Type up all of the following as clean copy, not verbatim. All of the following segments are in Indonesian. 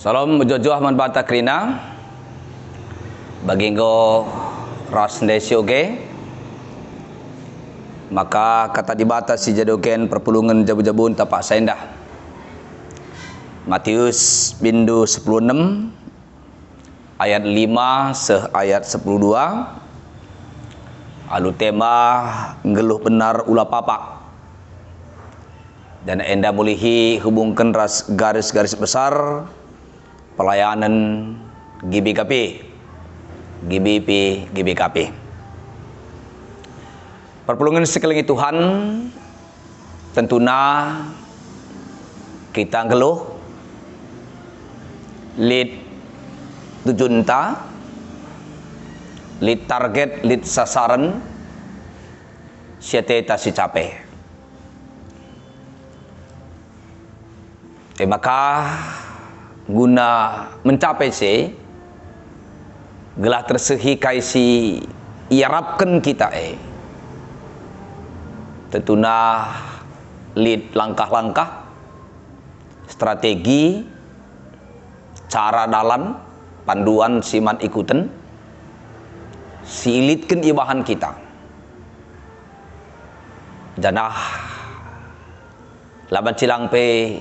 Salam jojo man bata krina baginggo ras ndesioge maka kata dibata si jadogen perpulungan jabu-jabun tapak sendah Matius bindu 16 ayat 5 seh ayat 12 alu tema ngeluh benar ulah papak dan enda mulihi hubungkan ras garis-garis besar pelayanan GBKP. Perpulungan sekeliling Tuhan tentuna kita ngeluh lead tujunta lead target lead sasaran siateta si capai maka guna mencapai si gelah tersehi kaisi iarapkan kita tentunya lead langkah-langkah strategi cara dalan panduan siman ikutan silitkan ibahan kita janah laban cilang pe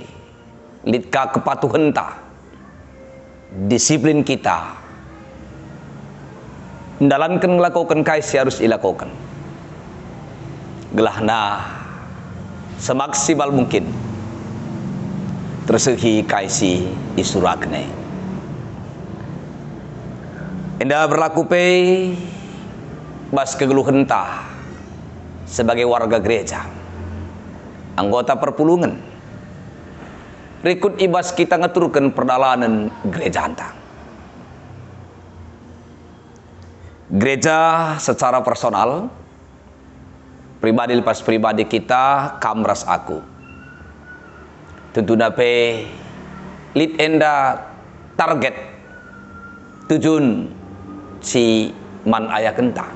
litka kepatuhan ta disiplin kita mendalankan melakukan kaisi harus dilakukan gelahna semaksimal mungkin tersehi kaisi isurakne enda berlaku pe bas kegeluhan ta sebagai warga gereja anggota perpulungan rikut ibas kita ngaturkan perdalanan gereja antang gereja secara personal pribadi lepas pribadi kita kamras aku tentu nape lead enda target tujuan si man ayah kenta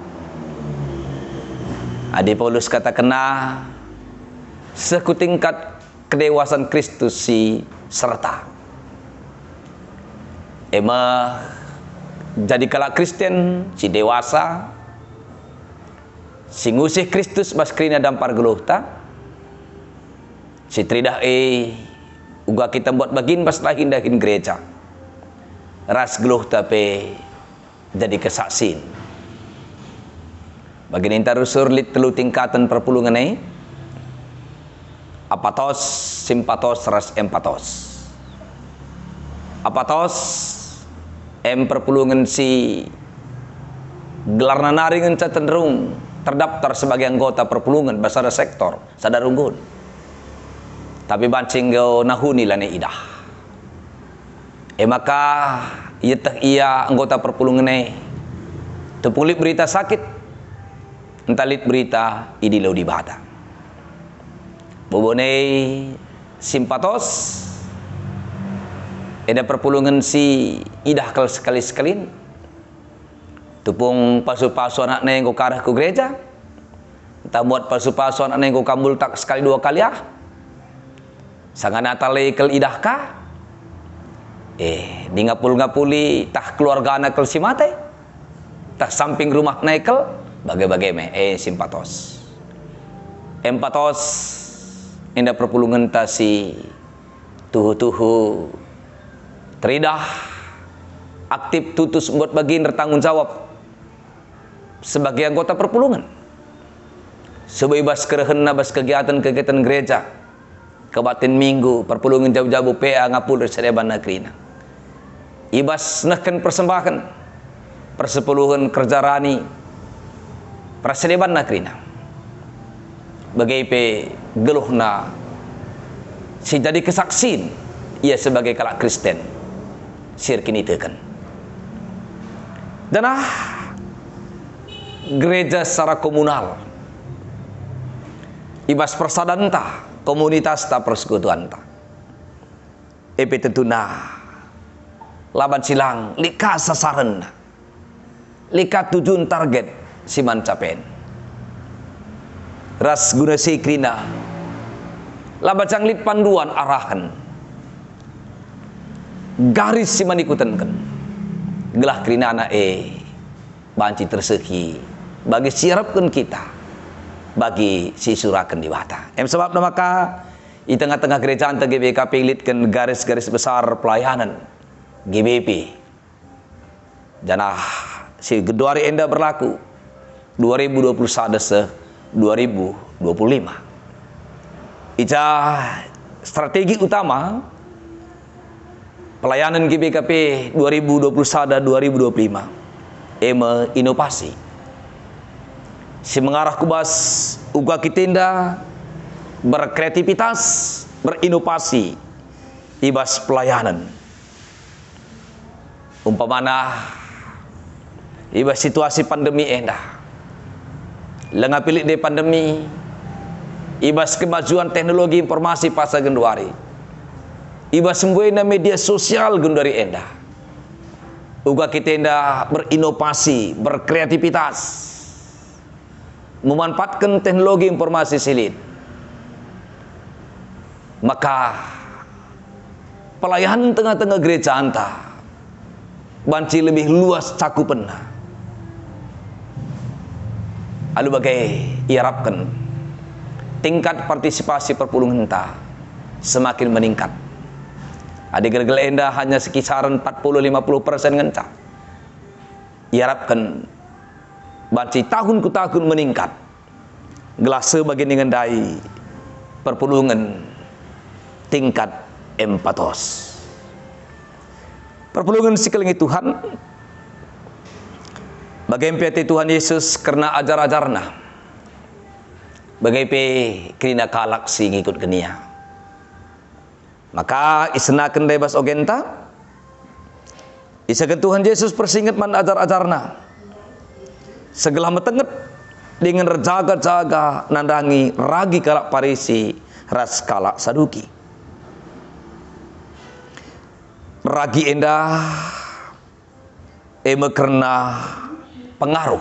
Adi Paulus kata kena sekutingkat kedewasan Kristus si serta jadi kala Kristen si dewasa si ngusih Kristus baskrina dampar geluhta si tridah uga kita buat bagin bas lahin gereja ras geluhta pe jadi kesaksin bagin intarusur lit telu tingkatan perpulungan apatos, simpatos, ras empatos. Apatos perpulungan si gelarna naringan cenderung terdaftar sebagai anggota perpulungan basara sektor sadarunggun. Tapi bancing go nahuni lane idah. Maka ia anggota perpulungan tepulit berita sakit entalit berita idilau di bata. Bobone simpatos ada perpulungan si idah kal sekali-sekali tupung pasu-pasu anak neng ko karah ku gereja entah buat pasu-pasu anak neng ko kambul tak sekali dua kali sangat natale kel idah ka di ngapul-ngapuli tah keluarga anak kel si mate tah samping rumah nekel bagai-bagai simpatos empatos indah perpulungan tasi tuhu-tuhu teridah aktif tutus buat bagian bertanggung jawab sebagai anggota perpulungan sebebas kerehenna bas kegiatan gereja kebatin minggu perpulungan jauh-jauh PA ngapul sereban negrina ibas neken persembahan persepuluhan kerja rani persedeban negrina bagai pe geluhna si jadi kesaksin ia sebagai kalak Kristen sirkin itu kan dan gereja secara komunal ibas persadanta komunitas ta persekutuan ta tentunya laban silang lika sasaran lika tujuan target siman capen ras guna sikrina labacang lit panduan arahan garis si manikutankan gelah kerina anak banci terseki bagi siapkan kita bagi si surakan diwata. Sebab maka di tengah-tengah gereja anta GBK pilitkan garis-garis besar pelayanan GBP. Janah si geduari enda berlaku 2021 se 2025. Ica strategi utama pelayanan GBKP 2021-2025 inovasi. Si mengarah kubas uga kitenda berkreativitas, berinovasi ibas pelayanan. Umpamana ibas situasi pandemi endah. Lengah pilih de pandemi ibas kemajuan teknologi informasi pasal genduari. Ibas sembuhnya media sosial genduari endah. Uga kitenda berinovasi, berkreativitas, memanfaatkan teknologi informasi silit. Maka pelayanan tengah-tengah gereja anta banci lebih luas cakupan. Lalu bagai iarapkan tingkat partisipasi perpulungan enta semakin meningkat. Ada gergel enda hanya sekisaran 40-50% ngenta. Iarapkan banci tahun ke tahun meningkat. Gelase bagi ngendai perpulungan tingkat empatos. Perpulungan sekeliling Tuhan bagi MPT Tuhan Yesus karena ajar-ajarna bagai kerina kalak si ngikut kenia. Maka isnakan bebas ogenta isakan Tuhan Yesus persingat man ajar-ajarna segala metenget dengan rejaga-jaga nandangi ragi kalak Parisi ras kalak Saduki. Ragi endah karena pengaruh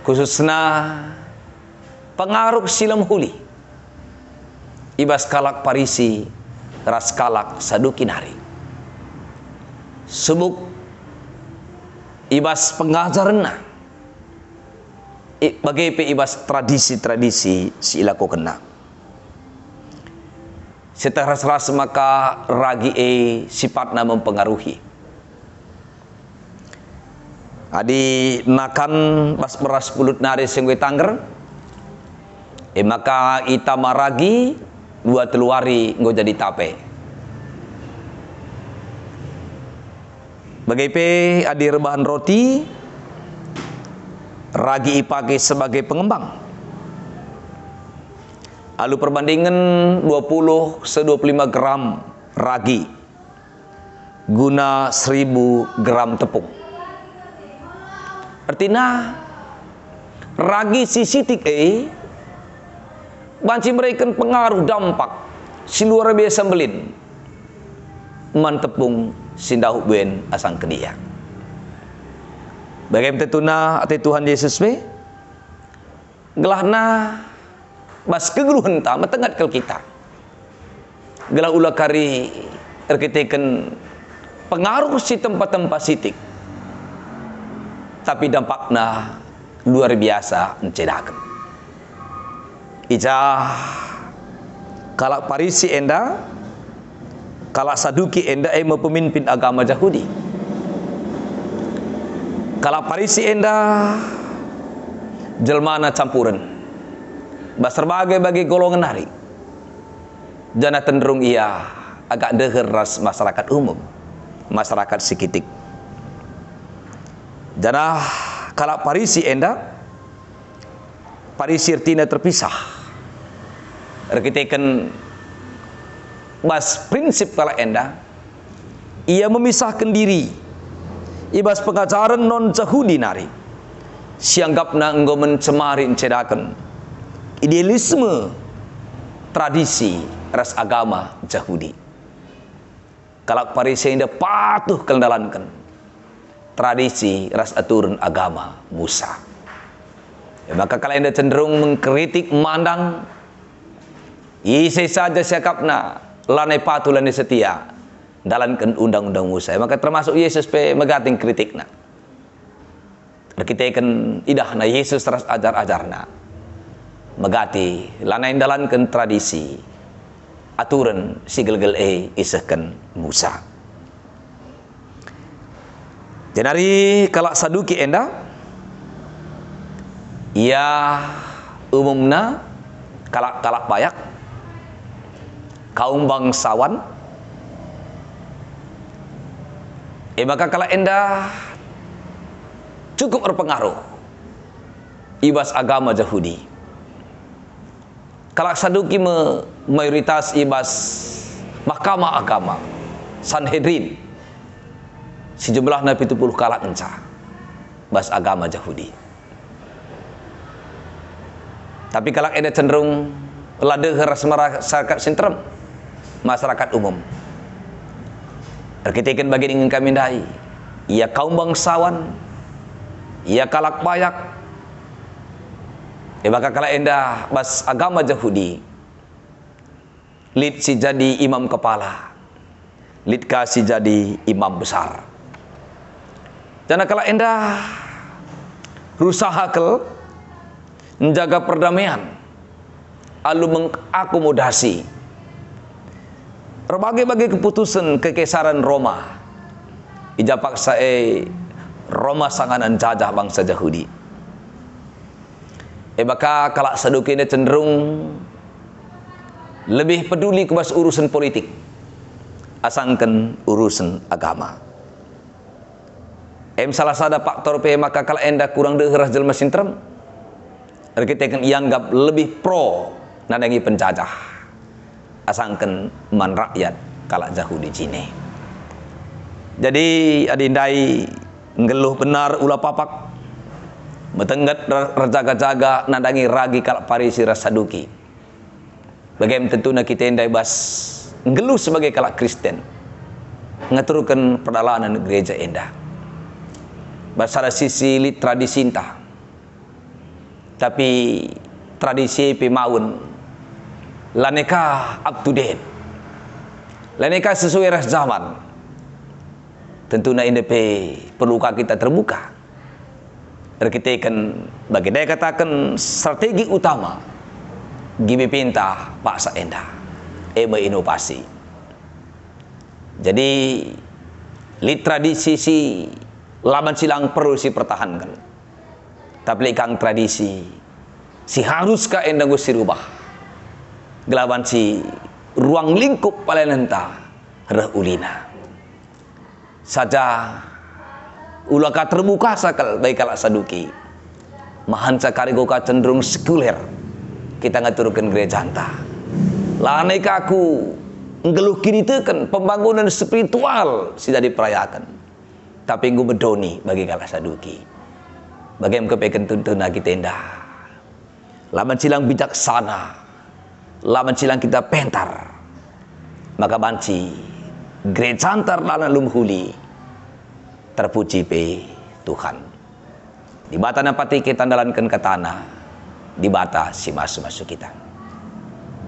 khususnya pengaruh silam huli ibas kalak Parisi ras kalak Saduki nari subuk ibas pengajaranna bagai ibas tradisi-tradisi si ilaku kena. Seteras-ras maka ragi sifatnya mempengaruhi. Adi nakan bas beras pulut nari sengwe tangger. Maka ita maragi dua teluari ngo jadi tape. Bagai adi rebahan roti ragi ipake sebagai pengembang. Lalu perbandingan 20-25 gram ragi guna 1000 gram tepung. Artinya ragi sisitik banci memberikan pengaruh dampak si luar biasa belin man tepung sindahu buen asang kedia. Bagaimana tetuna ati Tuhan Yesus gelahna bas kegeluhan ta metengat kel kita gelah ulah kari erkiteken pengaruh si tempat-tempat sitik tapi dampakna luar biasa mencedakan. Ija kalak Parisi enda kalak Saduki enda pemimpin agama Yahudi. Kalak Parisi enda jelmana campuran berbagai golongan hari. Jana cenderung ia agak deher ras masyarakat umum, masyarakat sekitik. Jana kalak Parisi enda Parisi artinya terpisah. Rekiteken bas prinsip kalak enda ia memisahkan diri ibas pengajaran non Yahudi nari sianggapna enggo mencemari encedakan idealisme tradisi ras agama Yahudi. Kalak Parisi yang patuh kendalankan tradisi ras aturan agama Musa. Ya, maka kalau anda cenderung mengkritik mandang isi saja siakapna lanai patuh lanai setia dalankan undang-undang Musa. Maka termasuk Yesus pe megating kritikna. Kita kan idahna Yesus teras ajar-ajarna. Megati lanai dalankan tradisi aturan sigel-gel isahkan Musa. Jenari kalau Saduki enda ia umumna kalak bayak kaum bangsawan maka kalau enda cukup berpengaruh ibas agama Yahudi. Kalau Saduki mayoritas ibas mahkamah agama Sanhedrin sejumlahnya 70 kalak enca bas agama Yahudi. Tapi kalau enda cenderung lade ras masyarakat sintrem masyarakat umum. Kita bagi ingin kami dai, ia kaum bangsawan, ia kalak bayak, maka kalau enda bas agama Yahudi, lid si jadi imam kepala, lid kasi jadi imam besar. Dan kalau enda berusaha menjaga perdamaian, lalu mengakomodasi berbagai keputusan kekaisaran Roma. Ija paksa Roma sanganan jajah bangsa Yahudi. Maka kalau Saduki ini cenderung lebih peduli ke urusan politik asangkan urusan agama. Salah satu faktor maka kalau enda kurang deherah jelma sintrem, kita kan ianggap lebih pro nandangi penjajah. Asangkan man rakyat kalak Yahudi Cine. Jadi adindai ngeluh benar ulah papak metenggat rajaga-jaga nandangi ragi kalak parisi Saduki. Bagaimana tentunya kita indai bas ngeluh sebagai kalak Kristen ngaturkan perjalanan gereja endah. Basara sisi tradisi entah. Tapi tradisi pemaun laneka up to date, laneka sesuai ras zaman. Tentunya ini perlukah kita terbuka. Kita kan bagi dia katakan strategi utama gibi pinta paksa enda inovasi. Jadi tradisi si laban silang perlu si pertahankan. Tapi kang tradisi si haruskah enda gusi rubah. Gelaban si ruang lingkup palenenta reh ulina saja ulaka terbuka sakal baik kalak Saduki mahanca karigoka cenderung sekuler kita ngaturkan gereja anta lanai kaku ngeluh kini teken pembangunan spiritual sudah diperayakan tapi ngu bedoni bagi kalak Saduki bagaimana kepeken tuntun kita indah laman silang bijaksana laman silang kita pentar maka banci gereja antar lana lumhuli terpuji pe Tuhan di bata napati kita dalankan ke tanah di bata si masuk kita.